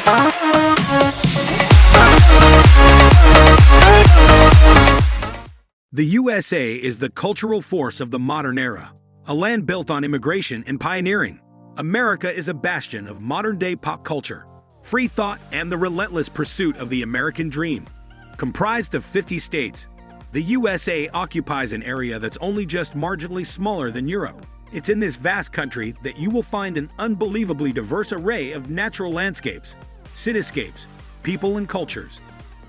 The USA is the cultural force of the modern era, a land built on immigration and pioneering. America is a bastion of modern-day pop culture, free thought, and the relentless pursuit of the American dream. Comprised of 50 states, the USA occupies an area that's only just marginally smaller than Europe. It's in this vast country that you will find an unbelievably diverse array of natural landscapes, cityscapes, people, and cultures.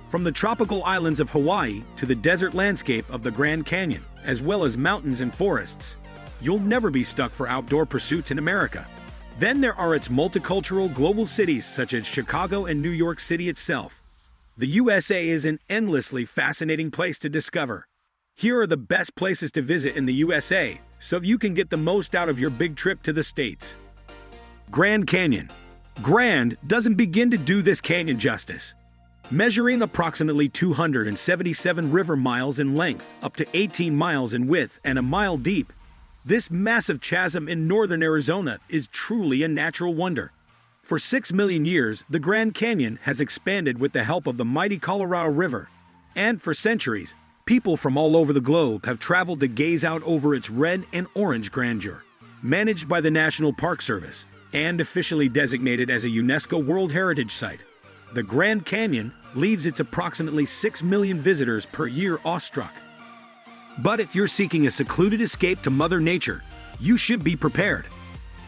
From the tropical islands of Hawaii to the desert landscape of the Grand Canyon, as well as mountains and forests, you'll never be stuck for outdoor pursuits in America. Then there are its multicultural global cities such as Chicago and New York City itself. The USA is an endlessly fascinating place to discover. Here are the best places to visit in the USA, so you can get the most out of your big trip to the States. Grand Canyon. Grand doesn't begin to do this canyon justice. Measuring approximately 277 river miles in length, up to 18 miles in width, and a mile deep, this massive chasm in northern Arizona is truly a natural wonder. For 6 million years, the Grand Canyon has expanded with the help of the mighty Colorado River. And for centuries, people from all over the globe have traveled to gaze out over its red and orange grandeur. Managed by the National Park Service and officially designated as a UNESCO World Heritage Site, the Grand Canyon leaves its approximately 6 million visitors per year awestruck. But if you're seeking a secluded escape to Mother Nature, you should be prepared.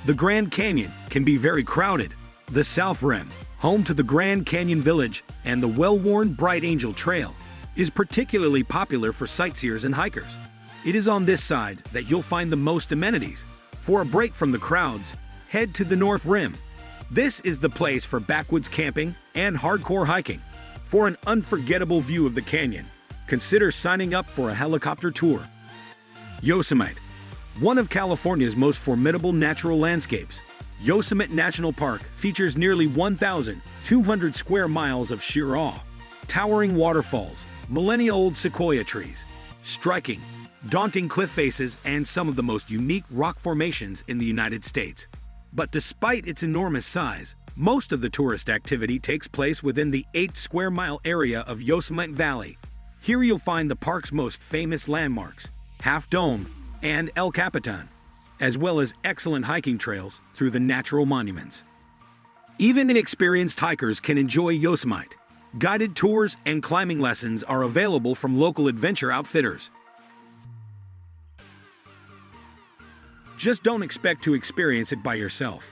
The Grand Canyon can be very crowded. The South Rim, home to the Grand Canyon Village and the well-worn Bright Angel Trail, is particularly popular for sightseers and hikers. It is on this side that you'll find the most amenities. For a break from the crowds, head to the North Rim. This is the place for backwoods camping and hardcore hiking. For an unforgettable view of the canyon, consider signing up for a helicopter tour. Yosemite, one of California's most formidable natural landscapes. Yosemite National Park features nearly 1,200 square miles of sheer awe. Towering waterfalls, millennia-old sequoia trees, striking, daunting cliff faces, and some of the most unique rock formations in the United States. But despite its enormous size, most of the tourist activity takes place within the 8-square-mile area of Yosemite Valley. Here you'll find the park's most famous landmarks, Half Dome and El Capitan, as well as excellent hiking trails through the natural monuments. Even inexperienced hikers can enjoy Yosemite. Guided tours and climbing lessons are available from local adventure outfitters. Just don't expect to experience it by yourself.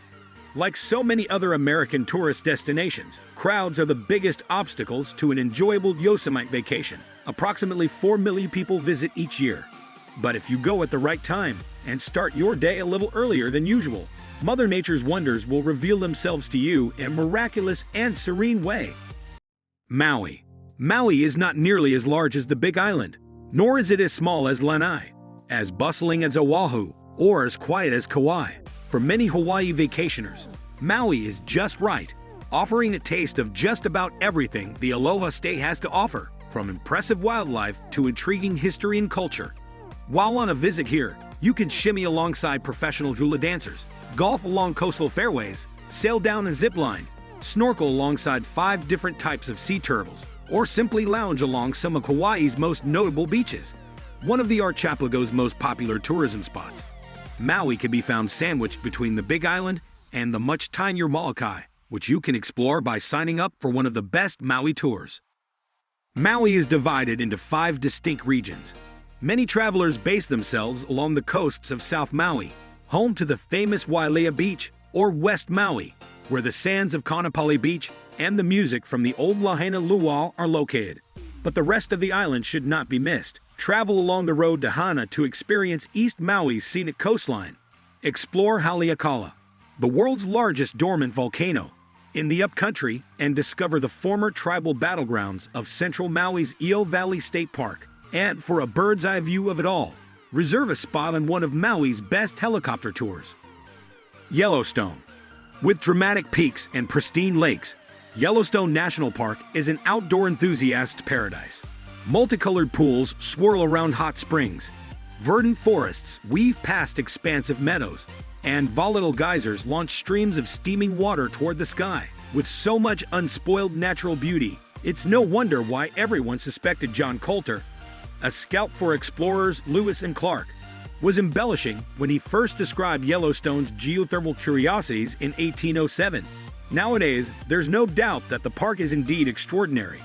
Like so many other American tourist destinations, crowds are the biggest obstacles to an enjoyable Yosemite vacation. Approximately 4 million people visit each year. But if you go at the right time and start your day a little earlier than usual, Mother Nature's wonders will reveal themselves to you in a miraculous and serene way. Maui. Maui is not nearly as large as the Big Island, nor is it as small as Lanai, as bustling as Oahu, or as quiet as Kauai. For many Hawaii vacationers, Maui is just right, offering a taste of just about everything the Aloha State has to offer, from impressive wildlife to intriguing history and culture. While on a visit here, you can shimmy alongside professional hula dancers, golf along coastal fairways, sail down a zip line, snorkel alongside 5 different types of sea turtles, or simply lounge along some of Hawaii's most notable beaches. One of the archipelago's most popular tourism spots, Maui can be found sandwiched between the Big Island and the much tinier Molokai, which you can explore by signing up for one of the best Maui tours. Maui is divided into 5 distinct regions. Many travelers base themselves along the coasts of South Maui, home to the famous Wailea Beach, or West Maui, where the sands of Kaanapali Beach and the music from the old Lahaina Luau are located. But the rest of the island should not be missed. Travel along the road to Hana to experience East Maui's scenic coastline. Explore Haleakala, the world's largest dormant volcano, in the upcountry, and discover the former tribal battlegrounds of Central Maui's Eo Valley State Park. And for a bird's-eye view of it all, reserve a spot on one of Maui's best helicopter tours. Yellowstone. With dramatic peaks and pristine lakes, Yellowstone National Park is an outdoor enthusiast's paradise. Multicolored pools swirl around hot springs, verdant forests weave past expansive meadows, and volatile geysers launch streams of steaming water toward the sky. With so much unspoiled natural beauty, it's no wonder why everyone suspected John Coulter, a scout for explorers Lewis and Clark, was embellishing when he first described Yellowstone's geothermal curiosities in 1807. Nowadays, there's no doubt that the park is indeed extraordinary.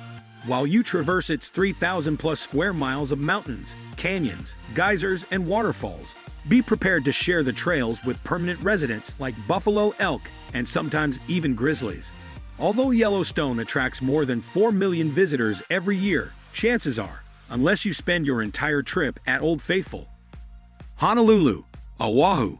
While you traverse its 3,000+ square miles of mountains, canyons, geysers, and waterfalls, be prepared to share the trails with permanent residents like buffalo, elk, and sometimes even grizzlies. Although Yellowstone attracts more than 4 million visitors every year, chances are, unless you spend your entire trip at Old Faithful. Honolulu, Oahu.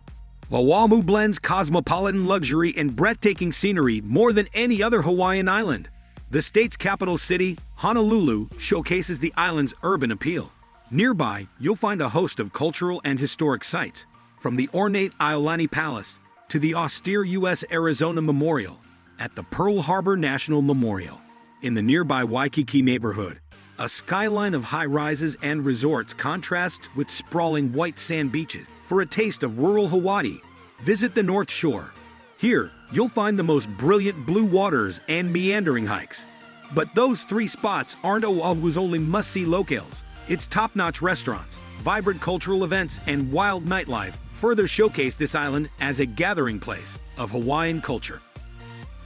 Oahu blends cosmopolitan luxury and breathtaking scenery more than any other Hawaiian island. The state's capital city, Honolulu, showcases the island's urban appeal. Nearby, you'll find a host of cultural and historic sites, from the ornate Iolani Palace to the austere U.S.-Arizona Memorial at the Pearl Harbor National Memorial. In the nearby Waikiki neighborhood, a skyline of high-rises and resorts contrasts with sprawling white sand beaches. For a taste of rural Hawaii, visit the North Shore. Here, you'll find the most brilliant blue waters and meandering hikes. But those three spots aren't Oahu's only must-see locales. Its top-notch restaurants, vibrant cultural events, and wild nightlife further showcase this island as a gathering place of Hawaiian culture.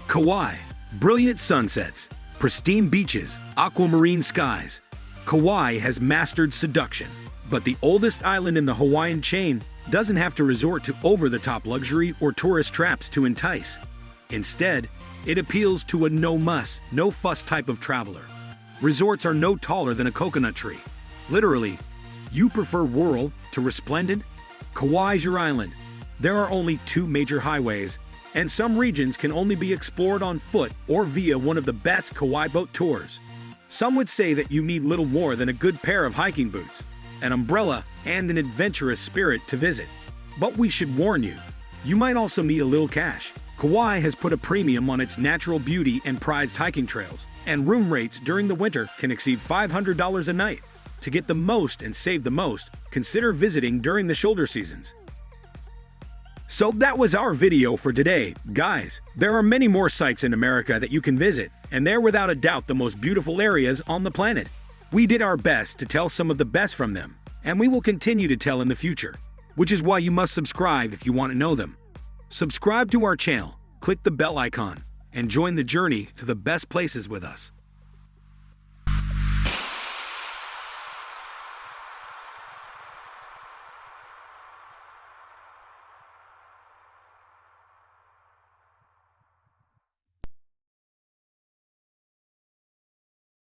Kauai, brilliant sunsets, pristine beaches, aquamarine skies. Kauai has mastered seduction, but the oldest island in the Hawaiian chain doesn't have to resort to over-the-top luxury or tourist traps to entice. Instead, it appeals to a no-muss, no-fuss type of traveler. Resorts are no taller than a coconut tree. Literally, you prefer rural to resplendent? Kauai's your island. There are only 2 major highways, and some regions can only be explored on foot or via one of the best Kauai boat tours. Some would say that you need little more than a good pair of hiking boots, an umbrella, and an adventurous spirit to visit. But we should warn you, you might also need a little cash. Kauai has put a premium on its natural beauty and prized hiking trails, and room rates during the winter can exceed $500 a night. To get the most and save the most, consider visiting during the shoulder seasons. So that was our video for today, guys. There are many more sites in America that you can visit, and they're without a doubt the most beautiful areas on the planet. We did our best to tell some of the best from them, and we will continue to tell in the future, which is why you must subscribe if you want to know them. Subscribe to our channel, click the bell icon, and join the journey to the best places with us.